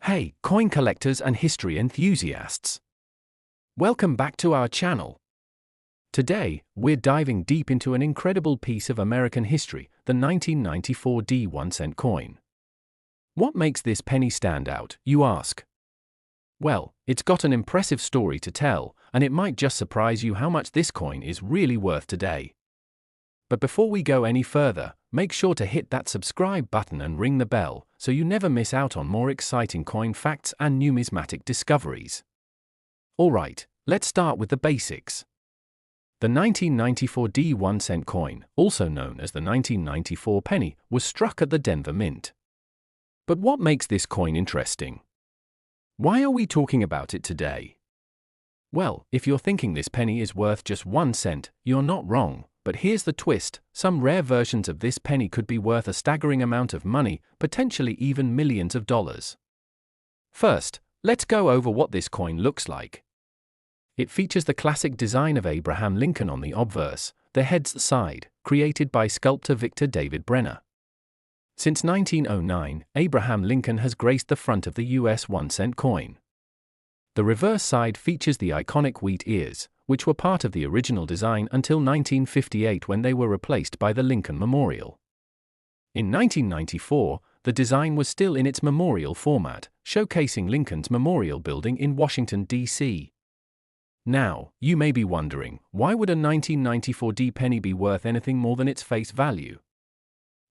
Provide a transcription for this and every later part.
Hey, coin collectors and history enthusiasts! Welcome back to our channel. Today, we're diving deep into an incredible piece of American history, the 1994 1-cent coin. What makes this penny stand out, you ask? Well, it's got an impressive story to tell, and it might just surprise you how much this coin is really worth today. But before we go any further, make sure to hit that subscribe button and ring the bell, so you never miss out on more exciting coin facts and numismatic discoveries. Alright, let's start with the basics. The 1994 1-cent coin, also known as the 1994 penny, was struck at the Denver Mint. But what makes this coin interesting? Why are we talking about it today? Well, if you're thinking this penny is worth just 1 cent, you're not wrong. But here's the twist: some rare versions of this penny could be worth a staggering amount of money, potentially even millions of dollars. First, let's go over what this coin looks like. It features the classic design of Abraham Lincoln on the obverse, the head's side, created by sculptor Victor David Brenner. Since 1909, Abraham Lincoln has graced the front of the US 1-cent coin. The reverse side features the iconic wheat ears, which were part of the original design until 1958 when they were replaced by the Lincoln Memorial. In 1994, the design was still in its memorial format, showcasing Lincoln's Memorial Building in Washington, D.C. Now, you may be wondering, why would a 1994 penny be worth anything more than its face value?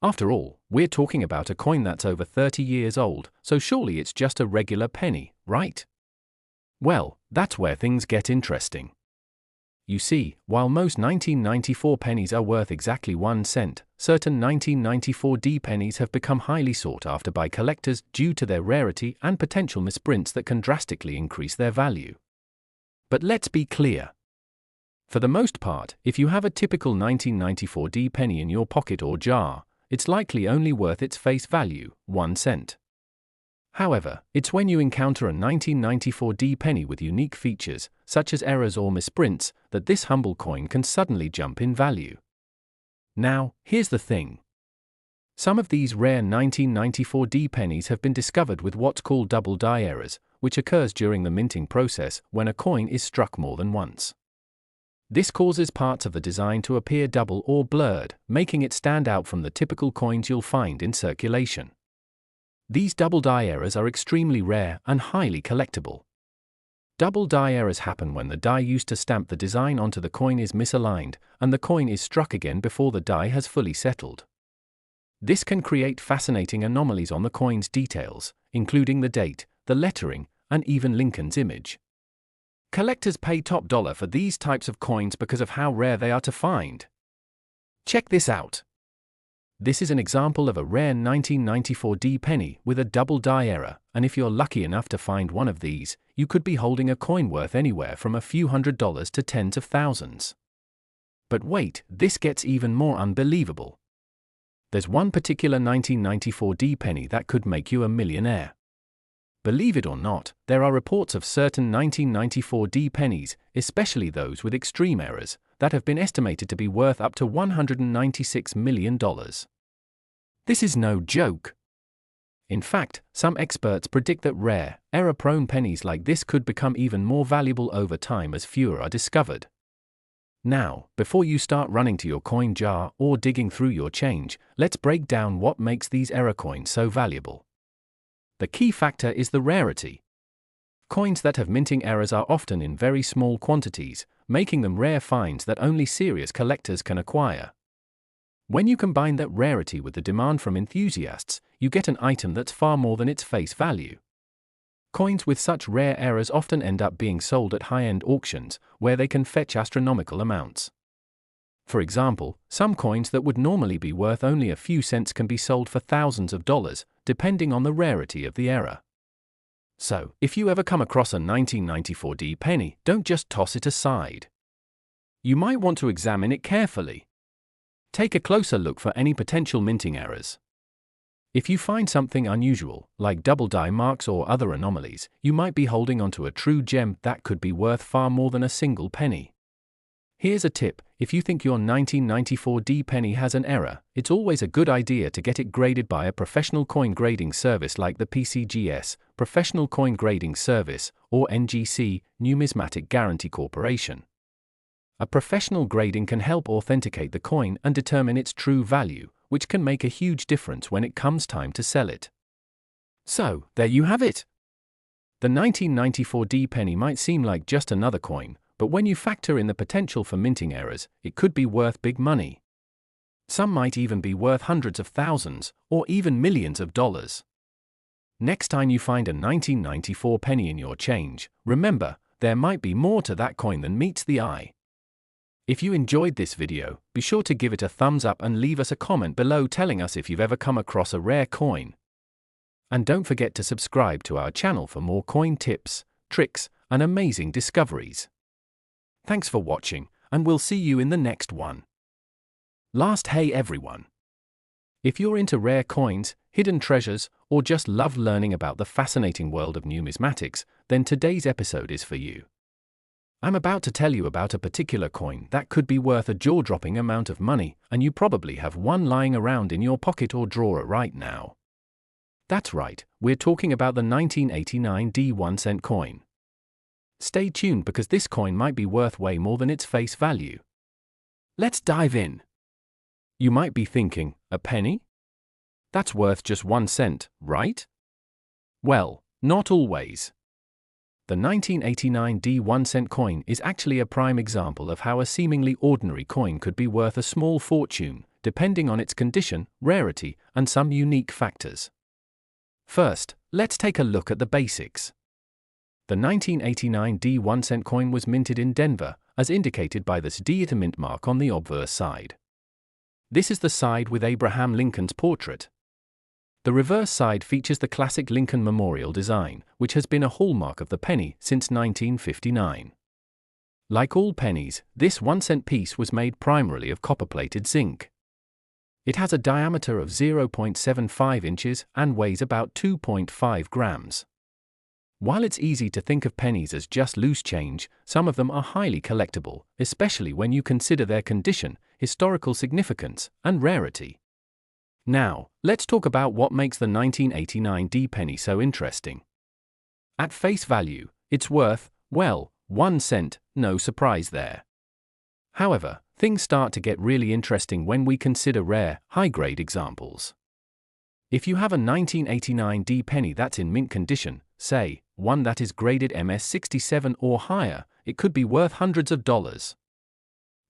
After all, we're talking about a coin that's over 30 years old, so surely it's just a regular penny, right? Well, that's where things get interesting. You see, while most 1994 pennies are worth exactly 1 cent, certain 1994 pennies have become highly sought after by collectors due to their rarity and potential misprints that can drastically increase their value. But let's be clear. For the most part, if you have a typical 1994 penny in your pocket or jar, it's likely only worth its face value, 1 cent. However, it's when you encounter a 1994 penny with unique features, such as errors or misprints, that this humble coin can suddenly jump in value. Now, here's the thing. Some of these rare 1994 pennies have been discovered with what's called double die errors, which occurs during the minting process when a coin is struck more than once. This causes parts of the design to appear double or blurred, making it stand out from the typical coins you'll find in circulation. These double die errors are extremely rare and highly collectible. Double die errors happen when the die used to stamp the design onto the coin is misaligned, and the coin is struck again before the die has fully settled. This can create fascinating anomalies on the coin's details, including the date, the lettering, and even Lincoln's image. Collectors pay top dollar for these types of coins because of how rare they are to find. Check this out. This is an example of a rare 1994 penny with a double die error, and if you're lucky enough to find one of these, you could be holding a coin worth anywhere from a few $100s to tens of thousands. But wait, this gets even more unbelievable. There's one particular 1994 penny that could make you a millionaire. Believe it or not, there are reports of certain 1994 pennies, especially those with extreme errors, that have been estimated to be worth up to $196 million. This is no joke. In fact, some experts predict that rare, error-prone pennies like this could become even more valuable over time as fewer are discovered. Now, before you start running to your coin jar or digging through your change, let's break down what makes these error coins so valuable. The key factor is the rarity. Coins that have minting errors are often in very small quantities, making them rare finds that only serious collectors can acquire. When you combine that rarity with the demand from enthusiasts, you get an item that's far more than its face value. Coins with such rare errors often end up being sold at high-end auctions, where they can fetch astronomical amounts. For example, some coins that would normally be worth only a few cents can be sold for thousands of dollars, depending on the rarity of the error. So, if you ever come across a 1994 penny, don't just toss it aside. You might want to examine it carefully. Take a closer look for any potential minting errors. If you find something unusual, like double die marks or other anomalies, you might be holding onto a true gem that could be worth far more than a single penny. Here's a tip: if you think your 1994 D penny has an error, it's always a good idea to get it graded by a professional coin grading service like the PCGS, Professional Coin Grading Service, or NGC, Numismatic Guarantee Corporation. A professional grading can help authenticate the coin and determine its true value, which can make a huge difference when it comes time to sell it. So, there you have it. The 1994 D penny might seem like just another coin, but when you factor in the potential for minting errors, it could be worth big money. Some might even be worth hundreds of thousands, or even millions of dollars. Next time you find a 1994 penny in your change, remember, there might be more to that coin than meets the eye. If you enjoyed this video, be sure to give it a thumbs up and leave us a comment below telling us if you've ever come across a rare coin. And don't forget to subscribe to our channel for more coin tips, tricks, and amazing discoveries. Thanks for watching, and we'll see you in the next one. Last, hey everyone! If you're into rare coins, hidden treasures, or just love learning about the fascinating world of numismatics, then today's episode is for you. I'm about to tell you about a particular coin that could be worth a jaw-dropping amount of money, and you probably have one lying around in your pocket or drawer right now. That's right, we're talking about the 1989 D 1-cent coin. Stay tuned because this coin might be worth way more than its face value. Let's dive in. You might be thinking, a penny? That's worth just 1 cent, right? Well, not always. The 1989 D 1-cent coin is actually a prime example of how a seemingly ordinary coin could be worth a small fortune, depending on its condition, rarity, and some unique factors. First, let's take a look at the basics. The 1989 D 1-cent coin was minted in Denver, as indicated by this D mint mark on the obverse side. This is the side with Abraham Lincoln's portrait. The reverse side features the classic Lincoln Memorial design, which has been a hallmark of the penny since 1959. Like all pennies, this 1-cent piece was made primarily of copper-plated zinc. It has a diameter of 0.75 inches and weighs about 2.5 grams. While it's easy to think of pennies as just loose change, some of them are highly collectible, especially when you consider their condition, historical significance, and rarity. Now, let's talk about what makes the 1989 D penny so interesting. At face value, it's worth, well, 1 cent, no surprise there. However, things start to get really interesting when we consider rare, high-grade examples. If you have a 1989 D penny that's in mint condition, say, one that is graded MS-67 or higher, it could be worth hundreds of dollars.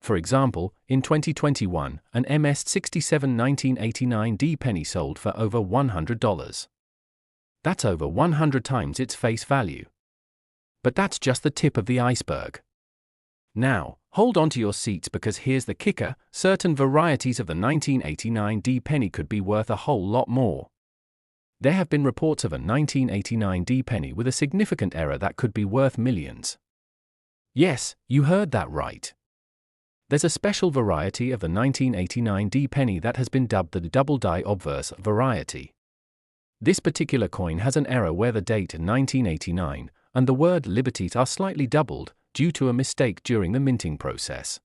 For example, in 2021, an MS-67 1989 D penny sold for over $100. That's over 100 times its face value. But that's just the tip of the iceberg. Now, hold on to your seats because here's the kicker: certain varieties of the 1989 D penny could be worth a whole lot more. There have been reports of a 1989 D penny with a significant error that could be worth millions. Yes, you heard that right. There's a special variety of the 1989 D penny that has been dubbed the double die obverse variety. This particular coin has an error where the date 1989 and the word liberties are slightly doubled due to a mistake during the minting process.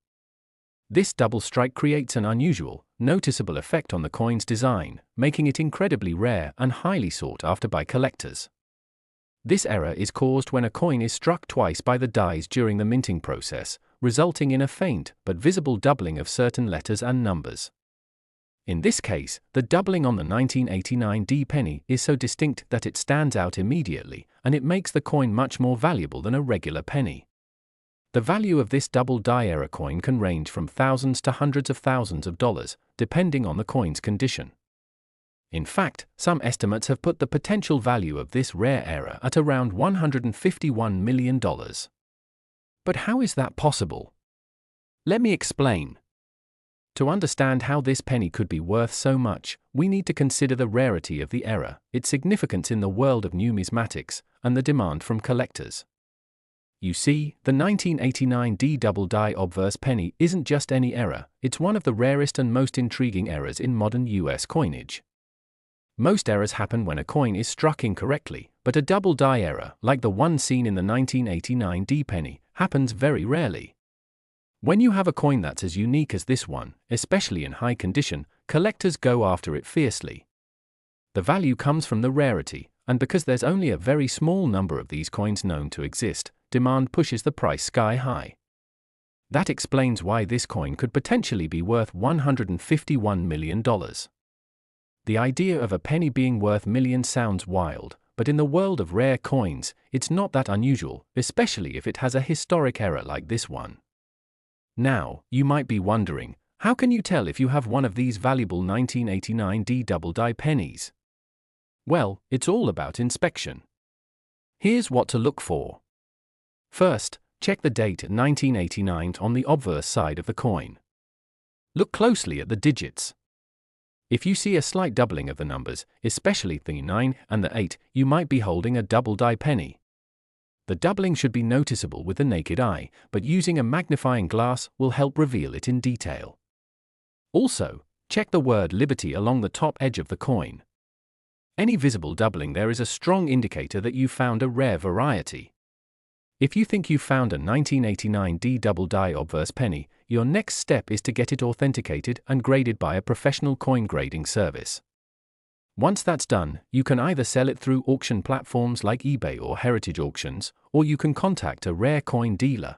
This double strike creates an unusual, noticeable effect on the coin's design, making it incredibly rare and highly sought after by collectors. This error is caused when a coin is struck twice by the dies during the minting process, resulting in a faint but visible doubling of certain letters and numbers. In this case, the doubling on the 1989 D penny is so distinct that it stands out immediately, and it makes the coin much more valuable than a regular penny. The value of this double die error coin can range from thousands to hundreds of thousands of dollars, depending on the coin's condition. In fact, some estimates have put the potential value of this rare error at around $151 million. But how is that possible? Let me explain. To understand how this penny could be worth so much, we need to consider the rarity of the error, its significance in the world of numismatics, and the demand from collectors. You see, the 1989 D double die obverse penny isn't just any error, it's one of the rarest and most intriguing errors in modern US coinage. Most errors happen when a coin is struck incorrectly, but a double die error, like the one seen in the 1989 D penny, happens very rarely. When you have a coin that's as unique as this one, especially in high condition, collectors go after it fiercely. The value comes from the rarity, and because there's only a very small number of these coins known to exist, demand pushes the price sky high. That explains why this coin could potentially be worth $151 million. The idea of a penny being worth millions sounds wild, but in the world of rare coins, it's not that unusual, especially if it has a historic error like this one. Now, you might be wondering, how can you tell if you have one of these valuable 1989 double die pennies? Well, it's all about inspection. Here's what to look for. First, check the date 1989 on the obverse side of the coin. Look closely at the digits. If you see a slight doubling of the numbers, especially the 9 and the 8, you might be holding a double die penny. The doubling should be noticeable with the naked eye, but using a magnifying glass will help reveal it in detail. Also, check the word Liberty along the top edge of the coin. Any visible doubling there is a strong indicator that you found a rare variety. If you think you found a 1989 double die obverse penny, your next step is to get it authenticated and graded by a professional coin grading service. Once that's done, you can either sell it through auction platforms like eBay or Heritage Auctions, or you can contact a rare coin dealer.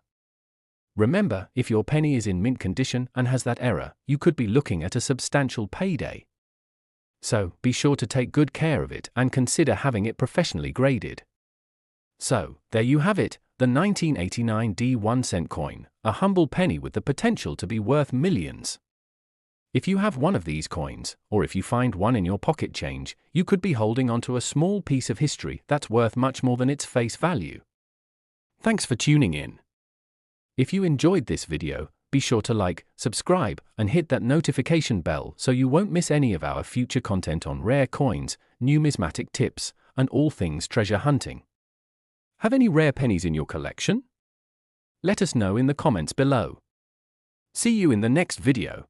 Remember, if your penny is in mint condition and has that error, you could be looking at a substantial payday. So, be sure to take good care of it and consider having it professionally graded. So, there you have it, the 1989 1-cent coin, a humble penny with the potential to be worth millions. If you have one of these coins, or if you find one in your pocket change, you could be holding onto a small piece of history that's worth much more than its face value. Thanks for tuning in. If you enjoyed this video, be sure to like, subscribe, and hit that notification bell so you won't miss any of our future content on rare coins, numismatic tips, and all things treasure hunting. Have any rare pennies in your collection? Let us know in the comments below. See you in the next video.